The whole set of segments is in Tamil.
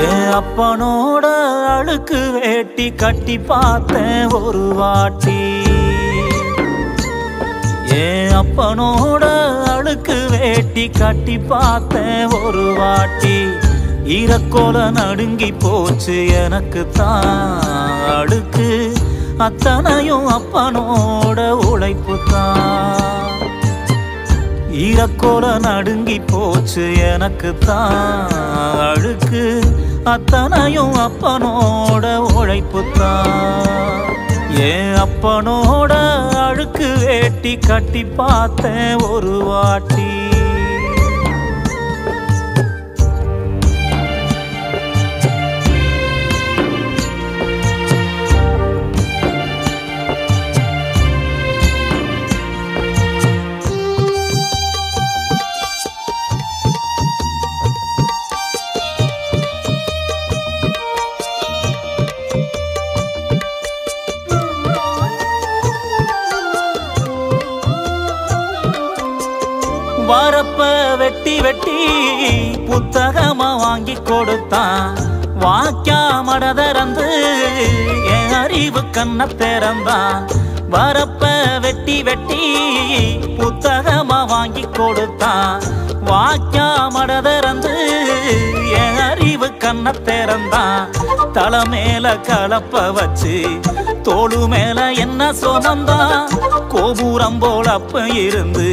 என் அப்பனோட அழுக்கு வேட்டி கட்டி பார்த்தேன் ஒரு வாட்டி. என் அப்பனோட அழுக்கு வேட்டி கட்டி பார்த்தேன் ஒரு வாட்டி. ஈரக்கோல நடுங்கி போச்சு எனக்கு தான் அழுக்கு, அத்தனையும் அப்பனோட உழைப்பு தான். ஈரக்கோல நடுங்கி போச்சு எனக்கு தான் அழுக்கு, அத்தனையும் அப்பனோட உழைப்பு தான். என் அப்பனோட அழுக்கு வேட்டி கட்டி பார்த்தேன் ஒரு வாட்டி. வரப்ப வெட்டி வெட்டி புத்தகமா வாங்கி கொடுத்தான். வாக்கியா மட திறந்து என் அறிவு கண்ண திறந்தான். வரப்ப வெட்டி வெட்டி புத்தகமா வாங்கி கொடுத்தான். வாக்கியா மட திறந்து என் அறிவு கண்ண திறந்தான். தலை மேல கலப்ப வச்சு தோளு மேல என்ன சுமந்தான். கோபுரம் போல அப்ப இருந்து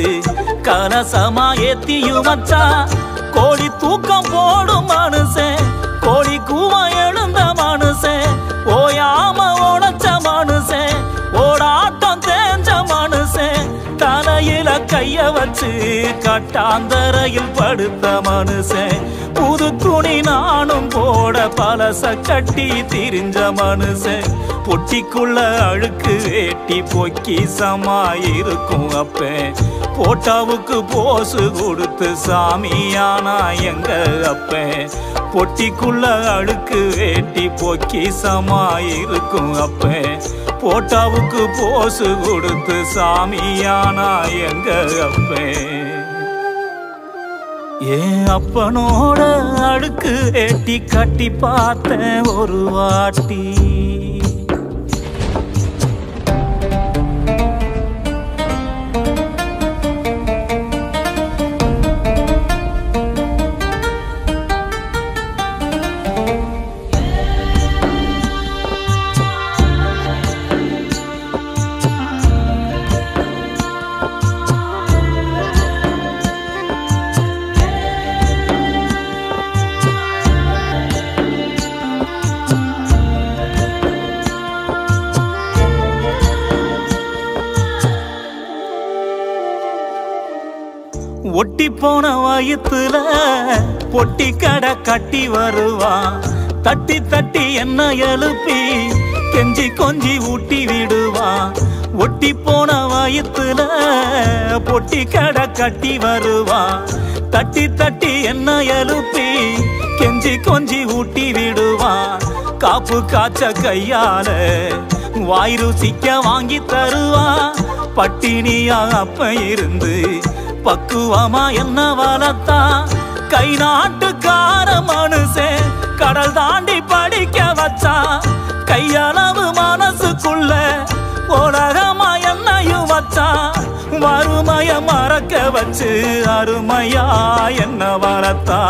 கலசமா ஏத்தியும் வச்சா. கோழி தூக்கம் போடும் மனுஷன், கோழி கூவ எழுந்த மனுஷன், ஓயாம உழைச்ச மனுஷன், ஓடாட்டம் தேஞ்ச மனுஷன், தலையில கைய வச்சு கட்டாந்தரையில் படுத்த மனுஷன், புது துணி நானும் போட பலச கட்டி திரிஞ்ச மனுஷன், பொட்டிக்குள்ள அழுக்கு வேட்டி பொக்கிசமா இருக்கும் அப்பன், போட்டாவுக்கு போசு கொடுத்து சாமியானா எங்க அப்பன், பொட்டிக்குள்ள அழுக்கு வேட்டி பொக்கிசமா இருக்கும் அப்பன், போட்டாவுக்கு போசு கொடுத்து சாமியானா எங்க அப்பன். என் அப்பனோட அழுக்கு வேட்டி கட்டி பார்த்தேன் ஒரு வாட்டி. ஒட்டி போன வயித்துல பொட்டி கடை கட்டி வருவான். தட்டி தட்டி என்ன எழுப்பி கெஞ்சி கொஞ்சி ஊட்டி விடுவான். ஒட்டி போன வயித்துல பொட்டி கடை கட்டி வருவான். தட்டி தட்டி என்ன எழுப்பி கெஞ்சி கொஞ்சி ஊட்டி விடுவான். காப்பு காய்ச்ச கையால வாய் ருசிக்க வாங்கி தருவான். பட்டினியா அப்ப இருந்து பக்குவமா என்ன வளர்த்தா. கை நாட்டுக்கார மனுஷன் கடல் தாண்டி படிக்க வச்சா. கையளவு மனசுக்குள்ள உலகமா என்னையும் வச்சா. வறுமைய மறக்க வச்சு அருமையா என்ன வளர்த்தா.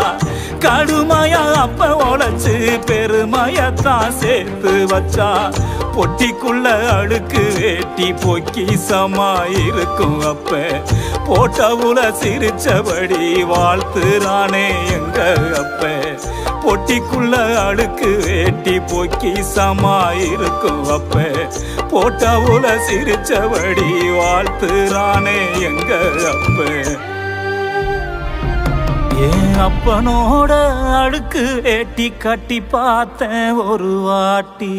கடுமையா அப்ப உழைச்சு பெருமையத்தான் சேர்த்து வச்சா. பொட்டிக்குள்ள அழுக்கு வேட்டி பொக்கிசமா இருக்கும் அப்ப, போட்டவுல சிரிச்சபடி வாழ்த்துறானே எங்க அப்ப. பொட்டிக்குள்ள அழுக்கு வேட்டி பொக்கிசமா இருக்கும் அப்ப, போட்டவுல சிரிச்சபடி வாழ்த்துறானே எங்க அப்ப. என் அப்பனோட அழுக்கு வேட்டி கட்டி பார்த்தேன் ஒரு வாட்டி.